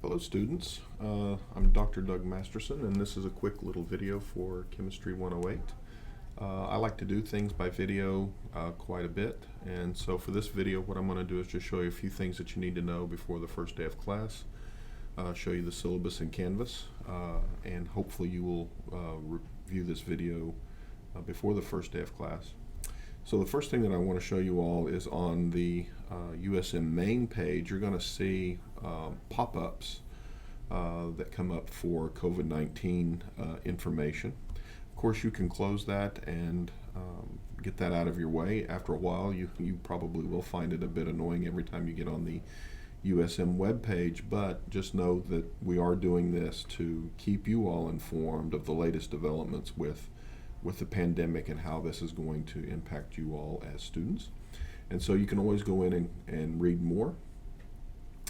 Hello students, I'm Dr. Doug Masterson, and this is a quick little video for Chemistry 108. I like to do things by video quite a bit, and so for this video what I'm going to do is just show you a few things that you need to know before the first day of class, show you the syllabus in Canvas, and hopefully you will review this video before the first day of class. So the first thing that I want to show you all is on the USM main page. You're going to see pop-ups that come up for COVID-19 information. Of course, you can close that and get that out of your way. After a while, you probably will find it a bit annoying every time you get on the USM web page, but just know that we are doing this to keep you all informed of the latest developments with the pandemic and how this is going to impact you all as students. And so you can always go in and read more,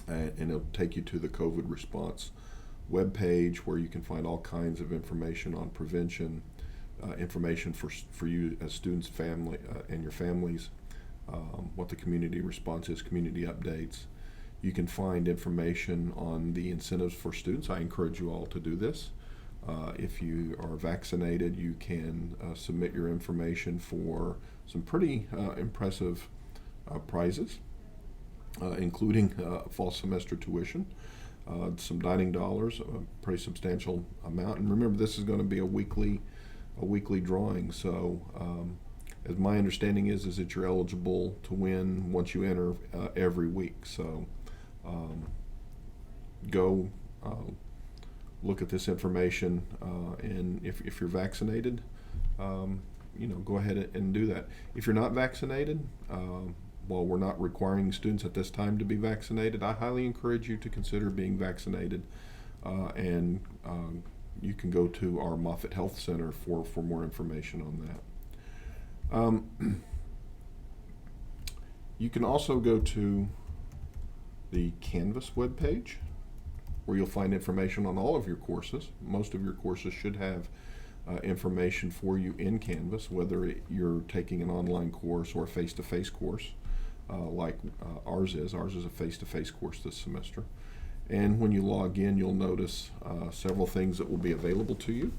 and it'll take you to the COVID response web page where you can find all kinds of information on prevention, information for you as students, family, and your families, what the community response is, community updates. You can find information on the incentives for students. I encourage you all to do this. If you are vaccinated, you can submit your information for some pretty impressive prizes, including fall semester tuition, some dining dollars, a pretty substantial amount. And remember, this is going to be a weekly drawing. So, as my understanding is that you're eligible to win once you enter every week. So, go. Look at this information, and if you're vaccinated, go ahead and do that. If you're not vaccinated, while we're not requiring students at this time to be vaccinated, I highly encourage you to consider being vaccinated, and you can go to our Moffitt Health Center for more information on that. You can also go to the Canvas webpage, where you'll find information on all of your courses. Most of your courses should have information for you in Canvas, whether you're taking an online course or a face-to-face course, like ours is. Ours is a face-to-face course this semester. And when you log in, you'll notice several things that will be available to you.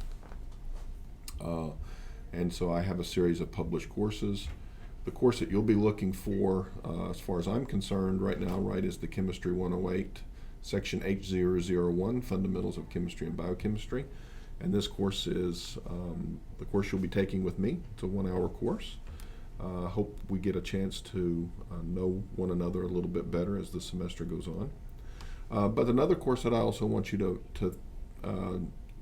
And so I have a series of published courses. The course that you'll be looking for, as far as I'm concerned right now, is the Chemistry 108 Section H001, Fundamentals of Chemistry and Biochemistry. And this course is the course you'll be taking with me. It's a 1-hour course. Hope we get a chance to know one another a little bit better as the semester goes on. But another course that I also want you to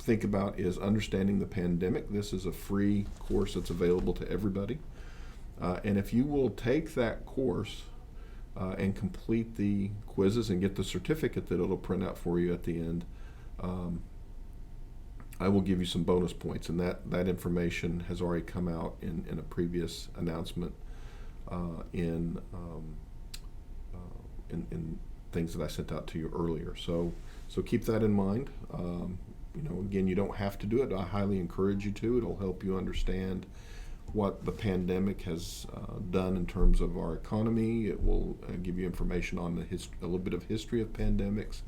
think about is Understanding the Pandemic. This is a free course that's available to everybody. And if you will take that course and complete the quizzes and get the certificate that it'll print out for you at the end, I will give you some bonus points, and that information has already come out in a previous announcement in things that I sent out to you earlier. So keep that in mind. Again, you don't have to do it. I highly encourage you to. It'll help you understand what the pandemic has done in terms of our economy. It will give you information on a little bit of history of pandemics.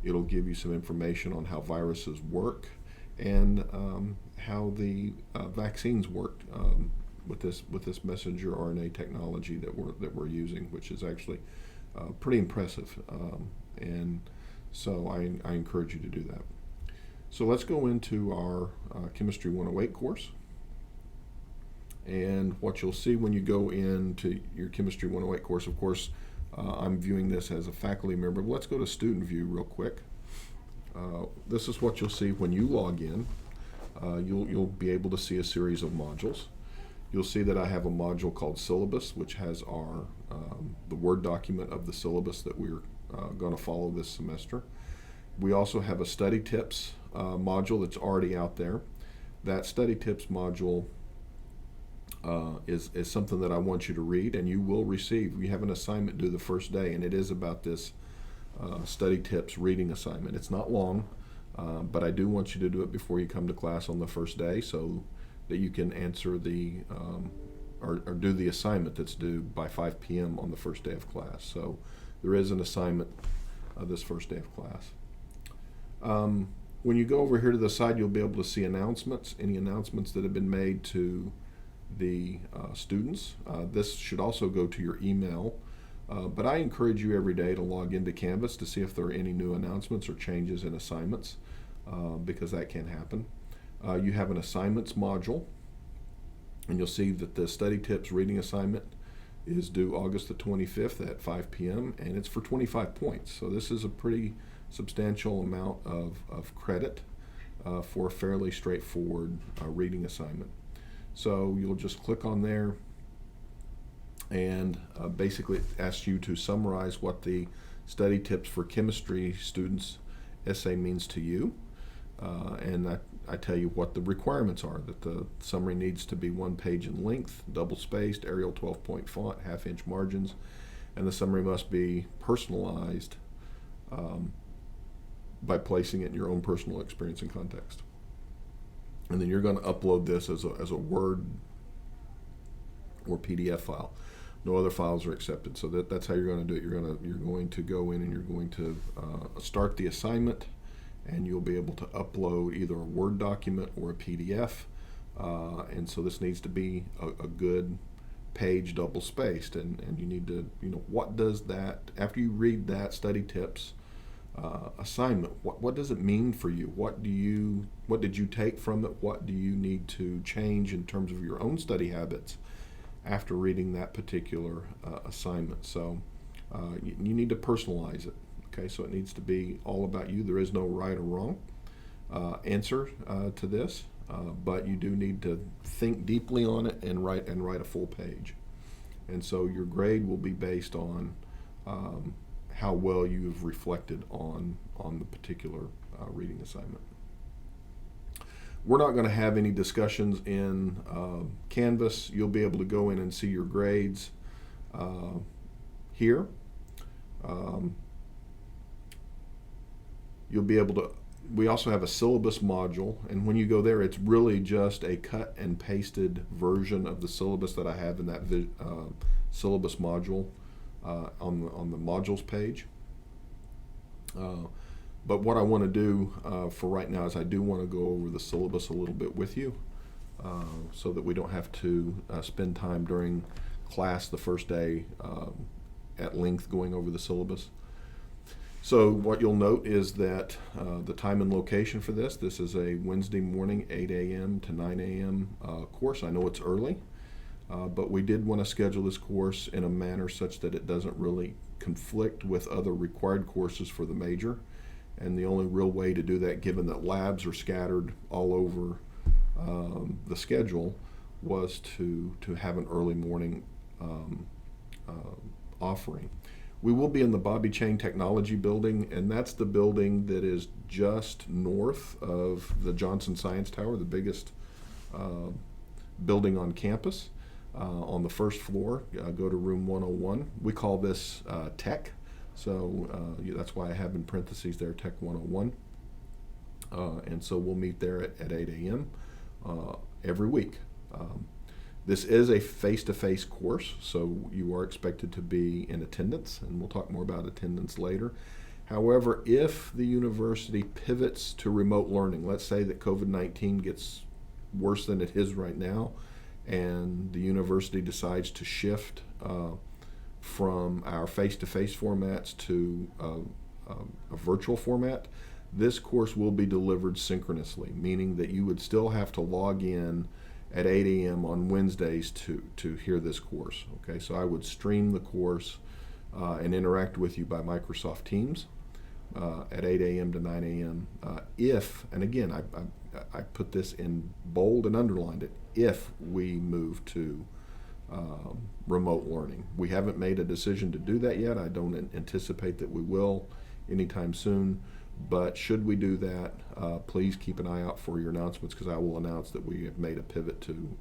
It'll give you some information on how viruses work and how the vaccines work with this messenger RNA technology that we're using, which is actually pretty impressive. And so I encourage you to do that. So let's go into our Chemistry 108 course. And what you'll see when you go into your Chemistry 108 course, of course, I'm viewing this as a faculty member. But let's go to Student View real quick. This is what you'll see when you log in. You'll be able to see a series of modules. You'll see that I have a module called Syllabus, which has the Word document of the syllabus that we're going to follow this semester. We also have a Study Tips module that's already out there. That Study Tips module is something that I want you to read, and you will receive. We have an assignment due the first day, and it is about this Study Tips reading assignment. It's not long, but I do want you to do it before you come to class on the first day so that you can answer or do the assignment that's due by 5 p.m. on the first day of class. So there is an assignment this first day of class. When you go over here to the side, you'll be able to see announcements, any announcements that have been made to the students. This should also go to your email, but I encourage you every day to log into Canvas to see if there are any new announcements or changes in assignments, because that can happen. You have an assignments module, and you'll see that the study tips reading assignment is due August the 25th at 5 p.m. and it's for 25 points. So this is a pretty substantial amount of credit for a fairly straightforward reading assignment. So you'll just click on there, and basically it asks you to summarize what the study tips for chemistry students essay means to you. And I tell you what the requirements are, that the summary needs to be 1 page in length, double-spaced, Arial 12-point font, half-inch margins, and the summary must be personalized by placing it in your own personal experience and context. And then you're going to upload this as a Word or PDF file. No other files are accepted. So that's how you're going to do it. You're going to go in and you're going to start the assignment, and you'll be able to upload either a Word document or a PDF. And so this needs to be a good page, double-spaced, and you need to, what does that, after you read that study tips assignment, what does it mean for you? What did you take from it? What do you need to change in terms of your own study habits after reading that particular assignment? So you need to personalize it. Okay, so it needs to be all about you. There is no right or wrong answer to this, but you do need to think deeply on it and write a full page. And so your grade will be based on how well you've reflected on the particular reading assignment. We're not going to have any discussions in Canvas. You'll be able to go in and see your grades here. You'll be able to, we also have a syllabus module, and when you go there, it's really just a cut and pasted version of the syllabus that I have in that syllabus module on the modules page. But what I want to do for right now is I do want to go over the syllabus a little bit with you, so that we don't have to spend time during class the first day at length going over the syllabus. So what you'll note is that the time and location for this is a Wednesday morning 8 a.m. to 9 a.m. Course. I know it's early, but we did want to schedule this course in a manner such that it doesn't really conflict with other required courses for the major. And the only real way to do that, given that labs are scattered all over the schedule, was to have an early morning offering. We will be in the Bobby Chain Technology Building, and that's the building that is just north of the Johnson Science Tower, the biggest building on campus. On the first floor, go to room 101. We call this Tech, so that's why I have in parentheses there Tech 101. And so we'll meet there at 8 a.m. Every week. This is a face-to-face course, so you are expected to be in attendance, and we'll talk more about attendance later. However, if the university pivots to remote learning, let's say that COVID-19 gets worse than it is right now, and the university decides to shift from our face-to-face formats to a virtual format, this course will be delivered synchronously, meaning that you would still have to log in at 8 a.m. on Wednesdays to hear this course. Okay, so I would stream the course and interact with you by Microsoft Teams at 8 a.m. to 9 a.m. If, and again, I put this in bold and underlined it, if we move to remote learning. We haven't made a decision to do that yet. I don't anticipate that we will anytime soon. But should we do that, please keep an eye out for your announcements, because I will announce that we have made a pivot to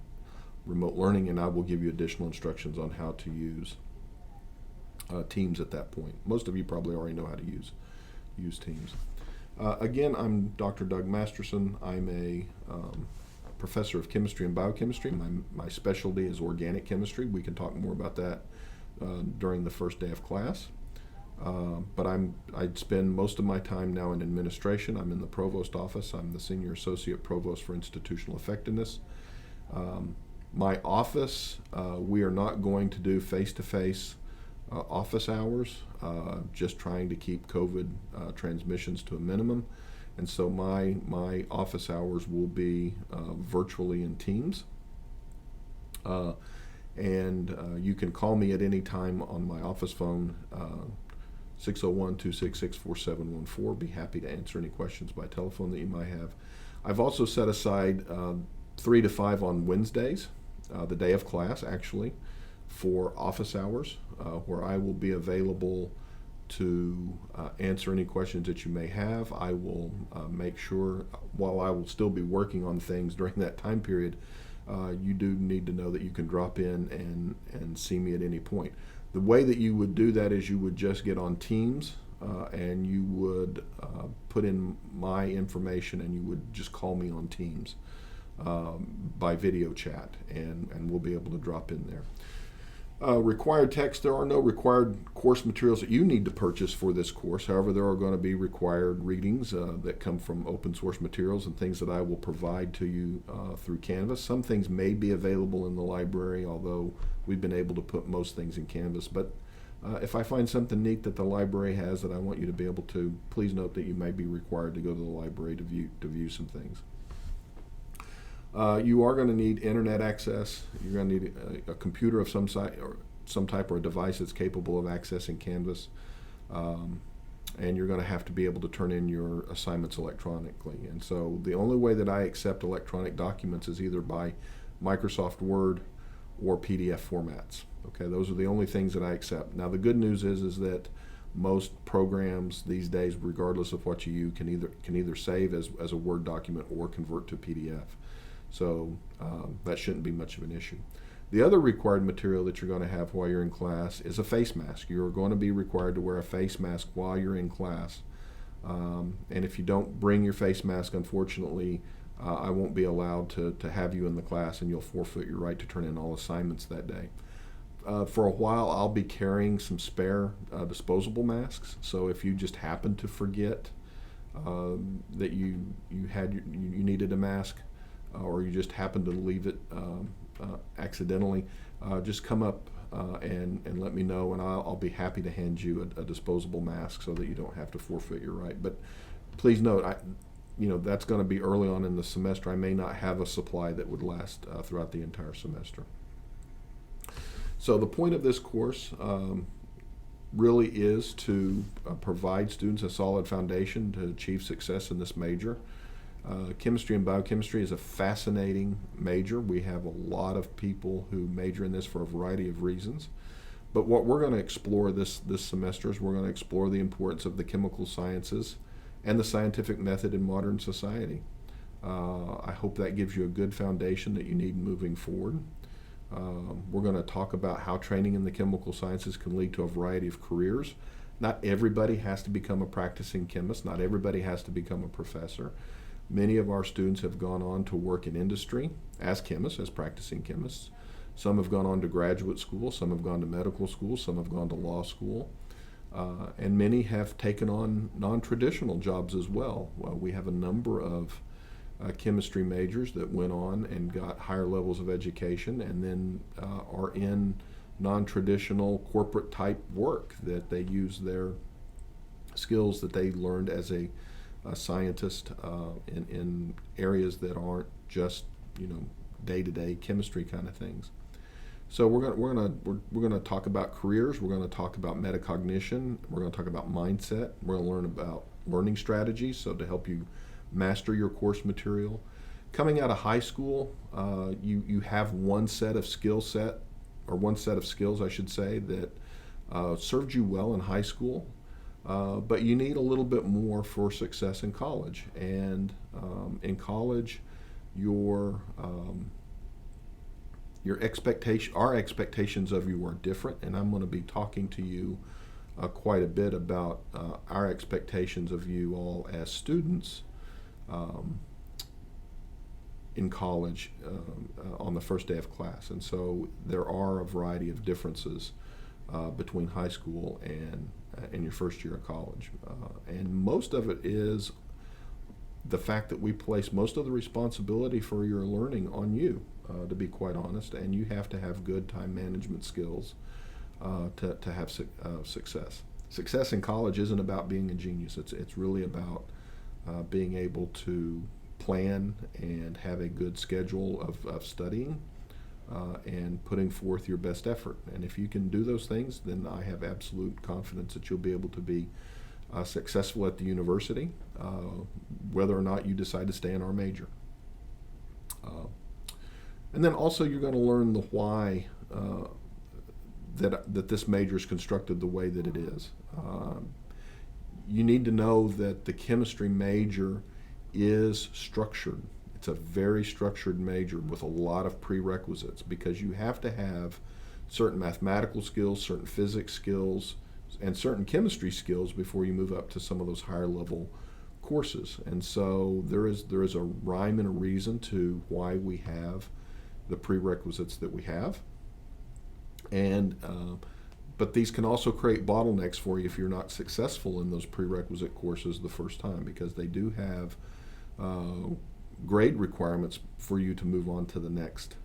remote learning, and I will give you additional instructions on how to use Teams at that point. Most of you probably already know how to use Teams. Again, I'm Dr. Doug Masterson. I'm a professor of chemistry and biochemistry. My specialty is organic chemistry. We can talk more about that during the first day of class. But I'd spend most of my time now in administration. I'm in the provost office. I'm the senior associate provost for institutional effectiveness. My office, we are not going to do face-to-face office hours, just trying to keep COVID transmissions to a minimum. And so my office hours will be virtually in Teams. You can call me at any time on my office phone, 601-266-4714. Be happy to answer any questions by telephone that you might have. I've also set aside 3 to 5 on Wednesdays, the day of class actually, for office hours, where I will be available to answer any questions that you may have. I will make sure, while I will still be working on things during that time period, you do need to know that you can drop in and see me at any point. The way that you would do that is you would just get on Teams and you would put in my information and you would just call me on Teams by video chat, and we'll be able to drop in there. Required text, there are no required course materials that you need to purchase for this course. However, there are going to be required readings that come from open source materials and things that I will provide to you through Canvas. Some things may be available in the library, although we've been able to put most things in Canvas. But if I find something neat that the library has that I want you to be able to, please note that you may be required to go to the library to view some things. You are going to need internet access. You're going to need a computer of some type or a device that's capable of accessing Canvas. And you're going to have to be able to turn in your assignments electronically. And so the only way that I accept electronic documents is either by Microsoft Word or PDF formats. Okay, those are the only things that I accept. Now the good news is that most programs these days, regardless of what you use, can either save as a Word document or convert to PDF. So that shouldn't be much of an issue. The other required material that you're going to have while you're in class is a face mask. You're going to be required to wear a face mask while you're in class. And if you don't bring your face mask, unfortunately, I won't be allowed to have you in the class, and you'll forfeit your right to turn in all assignments that day. For a while, I'll be carrying some spare disposable masks. So if you just happen to forget that you needed a mask, or you just happen to leave it accidentally, just come up and let me know, and I'll be happy to hand you a disposable mask so that you don't have to forfeit your right. But please note, that's going to be early on in the semester. I may not have a supply that would last throughout the entire semester. So the point of this course really is to provide students a solid foundation to achieve success in this major. Chemistry and biochemistry is a fascinating major. We have a lot of people who major in this for a variety of reasons. But what we're going to explore this semester is we're going to explore the importance of the chemical sciences and the scientific method in modern society. I hope that gives you a good foundation that you need moving forward. We're going to talk about how training in the chemical sciences can lead to a variety of careers. Not everybody has to become a practicing chemist. Not everybody has to become a professor. Many of our students have gone on to work in industry as chemists, as practicing chemists. Some have gone on to graduate school, some have gone to medical school, some have gone to law school, and many have taken on non-traditional jobs as well. We have a number of chemistry majors that went on and got higher levels of education and then are in non-traditional corporate type work, that they use their skills that they learned as a scientist in areas that aren't just day-to-day chemistry kind of things. So we're going to talk about careers. We're going to talk about metacognition. We're going to talk about mindset. We're going to learn about learning strategies, so to help you master your course material. Coming out of high school, you have one set of skills, I should say, that served you well in high school. But you need a little bit more for success in college. And in college, our expectations of you are different. And I'm going to be talking to you quite a bit about our expectations of you all as students in college on the first day of class. And so there are a variety of differences between high school and in your first year of college. And most of it is the fact that we place most of the responsibility for your learning on you, to be quite honest, and you have to have good time management skills to have success. Success in college isn't about being a genius. It's really about being able to plan and have a good schedule of studying and putting forth your best effort. And if you can do those things, then I have absolute confidence that you'll be able to be successful at the university, whether or not you decide to stay in our major. And then also you're going to learn the why that this major is constructed the way that it is. You need to know that the chemistry major is structured. It's a very structured major with a lot of prerequisites, because you have to have certain mathematical skills, certain physics skills, and certain chemistry skills before you move up to some of those higher level courses. And so there is a rhyme and a reason to why we have the prerequisites that we have. And but these can also create bottlenecks for you if you're not successful in those prerequisite courses the first time, because they do have grade requirements for you to move on to the next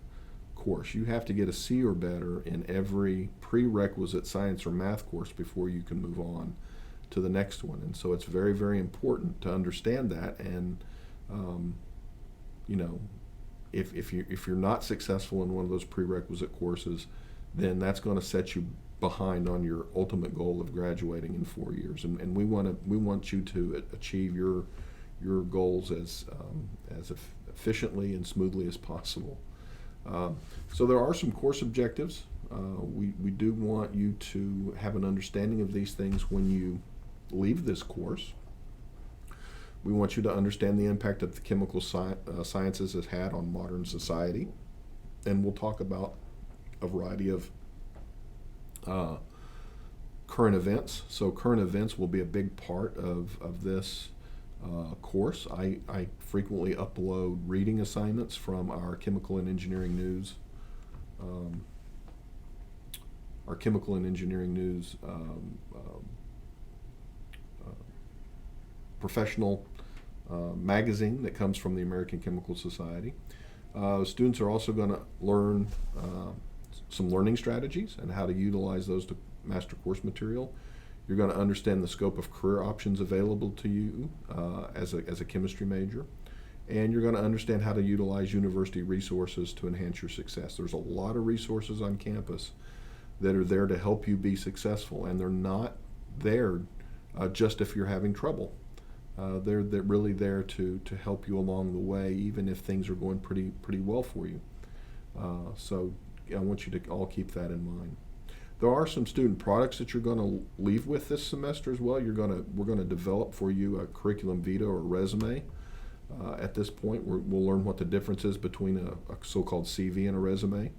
course. You have to get a C or better in every prerequisite science or math course before you can move on to the next one. And so it's very, very important to understand that. And you know, if you're not successful in one of those prerequisite courses, then that's going to set you behind on your ultimate goal of graduating in 4 years. And we want you to achieve your goals as efficiently and smoothly as possible. So there are some course objectives. We do want you to have an understanding of these things when you leave this course. We want you to understand the impact that the chemical sciences has had on modern society, and we'll talk about a variety of current events. So current events will be a big part of this course. I frequently upload reading assignments from our Chemical and Engineering News, professional magazine that comes from the American Chemical Society. Students are also going to learn some learning strategies and how to utilize those to master course material. You're going to understand the scope of career options available to you as a chemistry major, and you're going to understand how to utilize university resources to enhance your success. There's a lot of resources on campus that are there to help you be successful, and they're not there just if you're having trouble. They're really there to help you along the way, even if things are going pretty well for you. So I want you to all keep that in mind. There are some student products that you're going to leave with this semester as well. We're going to develop for you a curriculum vitae or resume. At this point, we'll learn what the difference is between a so-called CV and a resume.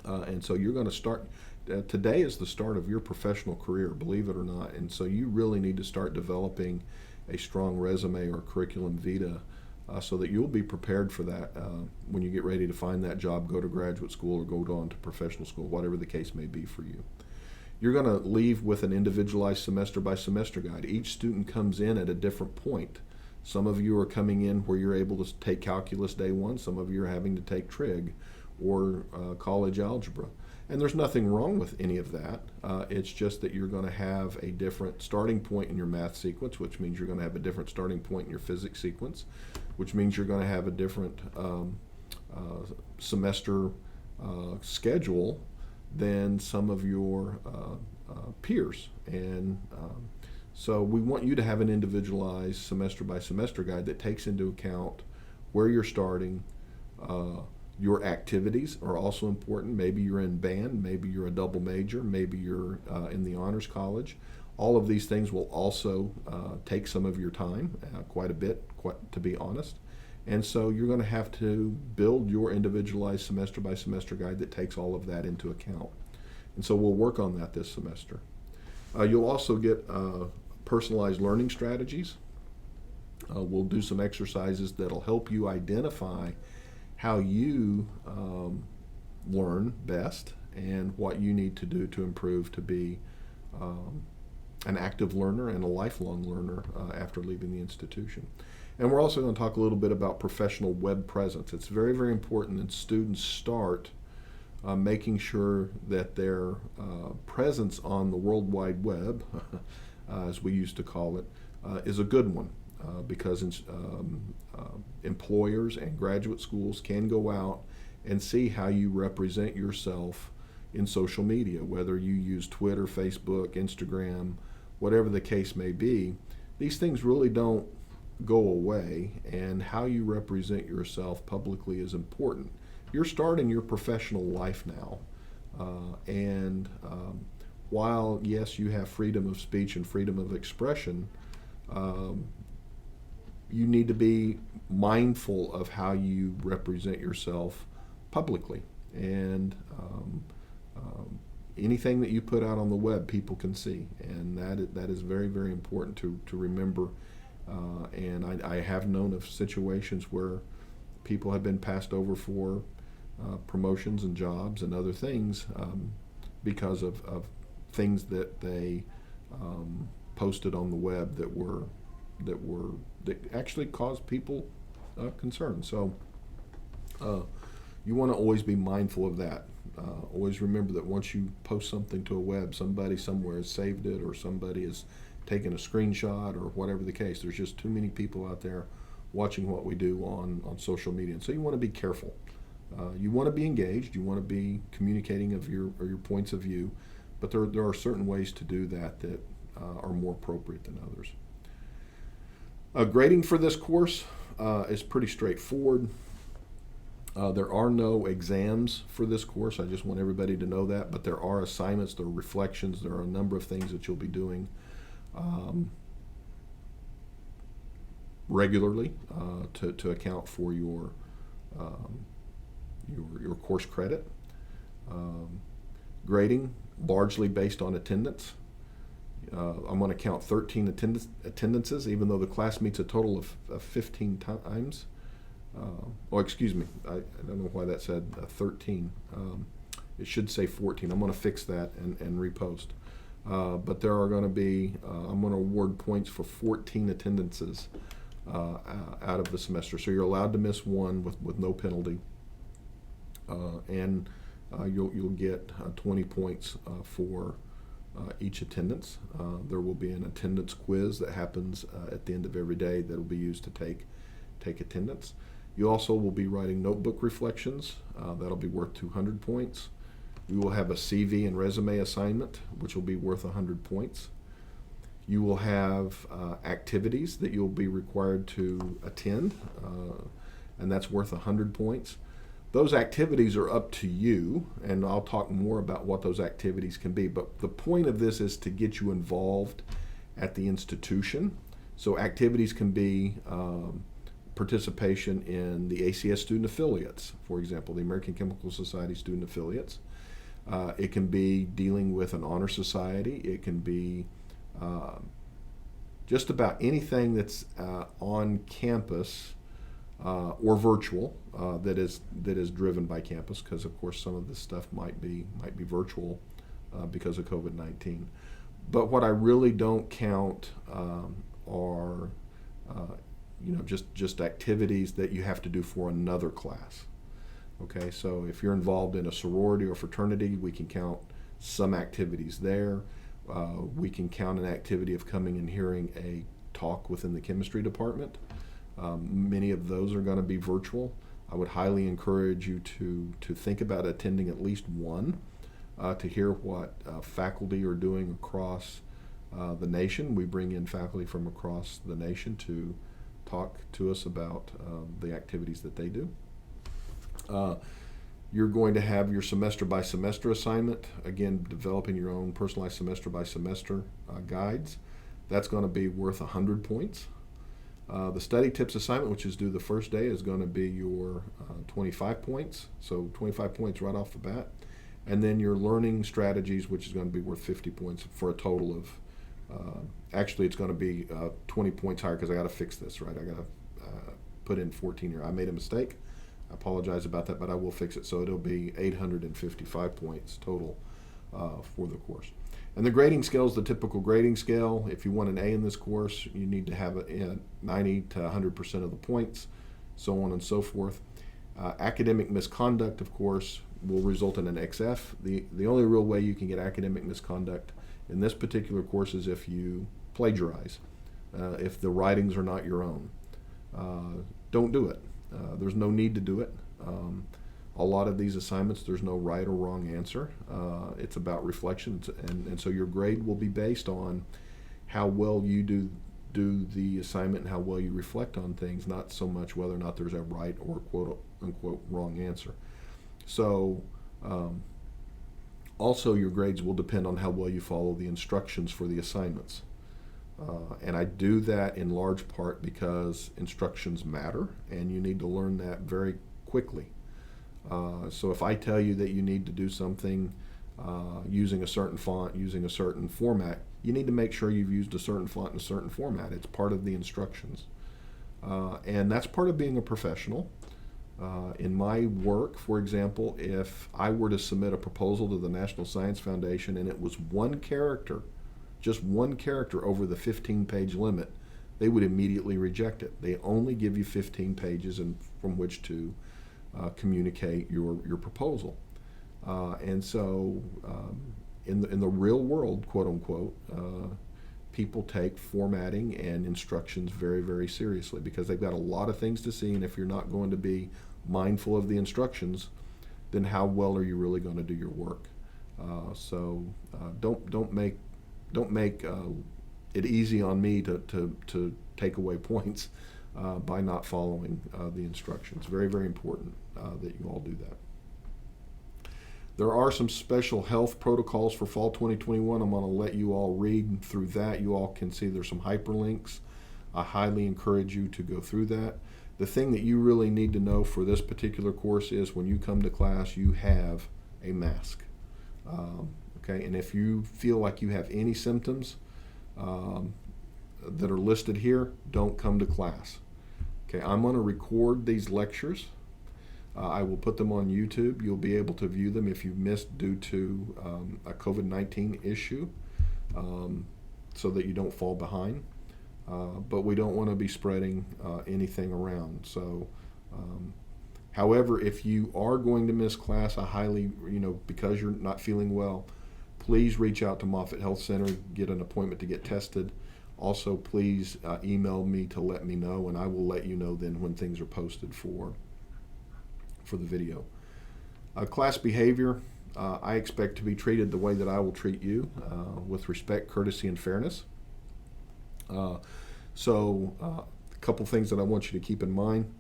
And so you're going to start. Today is the start of your professional career, believe it or not. And so you really need to start developing a strong resume or curriculum vitae so that you'll be prepared for that when you get ready to find that job, go to graduate school, or go on to professional school, whatever the case may be for you. You're going to leave with an individualized semester by semester guide. Each student comes in at a different point. Some of you are coming in where you're able to take calculus day one. Some of you are having to take trig or college algebra. And there's nothing wrong with any of that. It's just that you're going to have a different starting point in your math sequence, which means you're going to have a different starting point in your physics sequence, which means you're going to have a different semester schedule than some of your peers. And so we want you to have an individualized semester by semester guide that takes into account where you're starting. Your activities are also important. Maybe you're in band, maybe you're a double major, maybe you're in the honors college. All of these things will also take some of your time, quite a bit, to be honest. And so you're going to have to build your individualized semester by semester guide that takes all of that into account. And so we'll work on that this semester. You'll also get personalized learning strategies. We'll do some exercises that'll help you identify how you learn best and what you need to do to improve to be an active learner and a lifelong learner after leaving the institution. And we're also going to talk a little bit about professional web presence. It's very, very important that students start making sure that their presence on the World Wide Web, as we used to call it, is a good one, because employers and graduate schools can go out and see how you represent yourself in social media, whether you use Twitter, Facebook, Instagram, whatever the case may be. These things really don't go away, and how you represent yourself publicly is important. You're starting your professional life now, and while yes, you have freedom of speech and freedom of expression, you need to be mindful of how you represent yourself publicly. And anything that you put out on the web, people can see, and that is very, very important to remember. And I have known of situations where people have been passed over for promotions and jobs and other things because of things that they posted on the web that actually caused people concern. So you want to always be mindful of that. Always remember that once you post something to a web, somebody somewhere has saved it, or somebody has taken a screenshot, or whatever the case. There's just too many people out there watching what we do on social media, and so you want to be careful. You want to be engaged. You want to be communicating of your points of view, but there are certain ways to do that are more appropriate than others. Grading for this course is pretty straightforward. There are no exams for this course. I just want everybody to know that, but there are assignments, there are reflections, there are a number of things that you'll be doing regularly to account for your course credit. Grading largely based on attendance. I'm going to count 13 attendances, even though the class meets a total of 15 times. Excuse me, I don't know why that said 13. It should say 14. I'm going to fix that and repost. But there are going to be, I'm going to award points for 14 attendances out of the semester. So you're allowed to miss one with no penalty. And you'll get 20 points for each attendance. There will be an attendance quiz that happens at the end of every day that will be used to take attendance. You also will be writing notebook reflections. That'll be worth 200 points. We will have a CV and resume assignment, which will be worth 100 points. You will have activities that you'll be required to attend, and that's worth 100 points. Those activities are up to you, and I'll talk more about what those activities can be. But the point of this is to get you involved at the institution. So activities can be participation in the ACS student affiliates, for example, the American Chemical Society student affiliates. It can be dealing with an honor society. It can be just about anything that's on campus or virtual that is driven by campus, because of course some of this stuff might be virtual because of COVID-19. But what I really don't count are just activities that you have to do for another class. Okay, so if you're involved in a sorority or fraternity, we can count some activities there. We can count an activity of coming and hearing a talk within the chemistry department. Many of those are going to be virtual. I would highly encourage you to think about attending at least one to hear what faculty are doing across the nation. We bring in faculty from across the nation to talk to us about the activities that they do. You're going to have your semester by semester assignment, again developing your own personalized semester by semester guides. That's going to be worth 100 points. The study tips assignment, which is due the first day, is going to be your 25 points, so 25 points right off the bat. And then your learning strategies, which is going to be worth 50 points for a total of, actually it's going to be 20 points higher, because I got to fix this, right? I got to put in 14 here. I made a mistake. I apologize about that, but I will fix it. So it'll be 855 points total for the course. And the grading scale is the typical grading scale. If you want an A in this course, you need to have 90 to 100% of the points, so on and so forth. Academic misconduct, of course, will result in an XF. The only real way you can get academic misconduct in this particular course is if you plagiarize, if the writings are not your own. Don't do it. There's no need to do it. A lot of these assignments, there's no right or wrong answer. It's about reflection, and so your grade will be based on how well you do the assignment and how well you reflect on things, not so much whether or not there's a right or quote unquote wrong answer. So also your grades will depend on how well you follow the instructions for the assignments. And I do that in large part because instructions matter, and you need to learn that very quickly. So if I tell you that you need to do something using a certain font, using a certain format, you need to make sure you've used a certain font and a certain format. It's part of the instructions. And that's part of being a professional. In my work, for example, if I were to submit a proposal to the National Science Foundation and it was one character, just one character over the 15-page limit, they would immediately reject it. They only give you 15 pages from which to communicate your proposal. And so in the real world, quote unquote, people take formatting and instructions very, very seriously because they've got a lot of things to see, and if you're not going to be mindful of the instructions, then how well are you really going to do your work? So don't make it easy on me to take away points by not following the instructions. Very, very important that you all do that. There are some special health protocols for fall 2021. I'm going to let you all read through that. You all can see there's some hyperlinks. I highly encourage you to go through that. The thing that you really need to know for this particular course is when you come to class, you have a mask. Okay, and if you feel like you have any symptoms that are listed here, don't come to class. Okay, I'm going to record these lectures. I will put them on YouTube. You'll be able to view them if you missed due to a COVID-19 issue, so that you don't fall behind. But we don't want to be spreading anything around. So, however, if you are going to miss class, I highly, because you're not feeling well, please reach out to Moffitt Health Center, get an appointment to get tested. Also, please email me to let me know, and I will let you know then when things are posted for the video. Class behavior, I expect to be treated the way that I will treat you, with respect, courtesy, and fairness. So a couple things that I want you to keep in mind.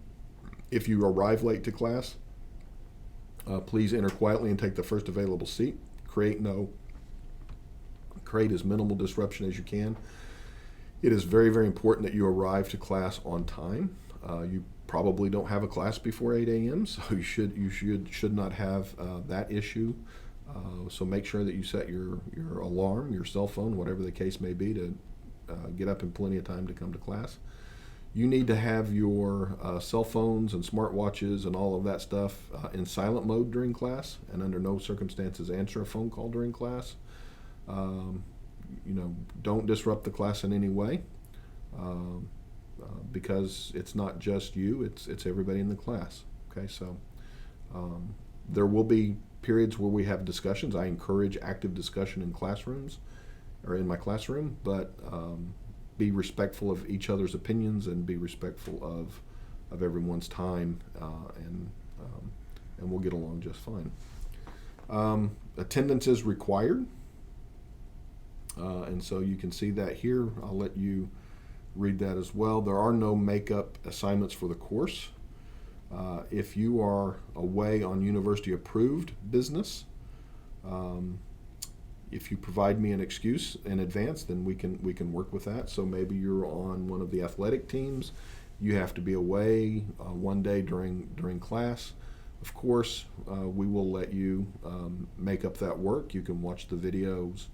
If you arrive late to class, please enter quietly and take the first available seat. Create as minimal disruption as you can. It is very, very important that you arrive to class on time. You probably don't have a class before 8 a.m., so you should not have that issue. So make sure that you set your alarm, your cell phone, whatever the case may be, to get up in plenty of time to come to class. You need to have your cell phones and smartwatches and all of that stuff in silent mode during class, and under no circumstances answer a phone call during class. Don't disrupt the class in any way, because it's not just you, it's everybody in the class. Okay, so there will be periods where we have discussions. I encourage active discussion in classrooms or in my classroom, but be respectful of each other's opinions and be respectful of everyone's time, and we'll get along just fine. Attendance is required, and so you can see that here. I'll let you read that as well. There are no makeup assignments for the course. If you are away on university approved business, if you provide me an excuse in advance, then we can work with that. So maybe you're on one of the athletic teams, you have to be away one day during class. Of course, we will let you make up that work. You can watch the videos,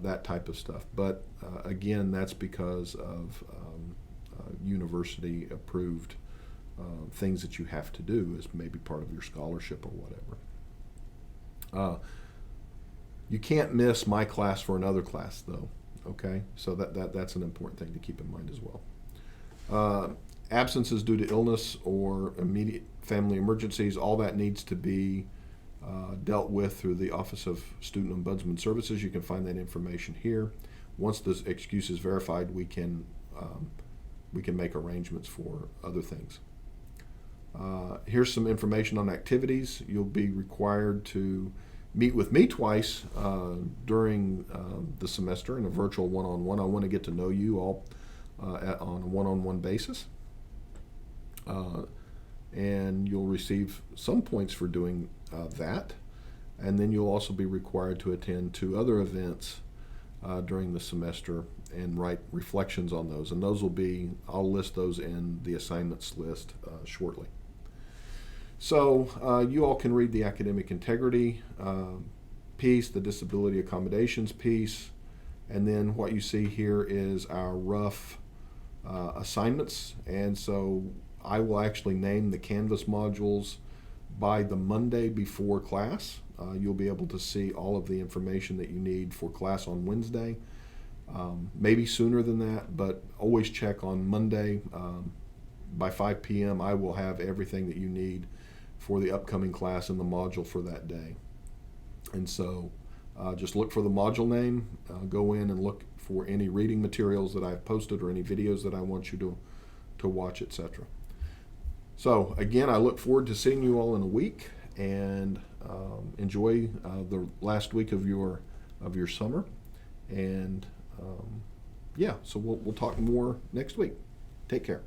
that type of stuff. But again, that's because of university approved things that you have to do as maybe part of your scholarship or whatever. You can't miss my class for another class, though. Okay, so that's an important thing to keep in mind as well. Absences due to illness or immediate family emergencies, all that needs to be dealt with through the Office of Student Ombudsman Services. You can find that information here. Once this excuse is verified, we can make arrangements for other things. Here's some information on activities. You'll be required to meet with me twice during the semester in a virtual one-on-one. I want to get to know you all on a one-on-one basis. And you'll receive some points for doing that. And then you'll also be required to attend 2 other events during the semester and write reflections on those. And those will be, I'll list those in the assignments list shortly. So you all can read the academic integrity piece, the disability accommodations piece, and then what you see here is our rough assignments. And so I will actually name the Canvas modules by the Monday before class. You'll be able to see all of the information that you need for class on Wednesday. Maybe sooner than that, but always check on Monday. By 5 p.m. I will have everything that you need for the upcoming class and the module for that day. And so just look for the module name, go in and look for any reading materials that I've posted or any videos that I want you to watch, etc. So again, I look forward to seeing you all in a week, and enjoy the last week of your summer. And yeah, so we'll talk more next week. Take care.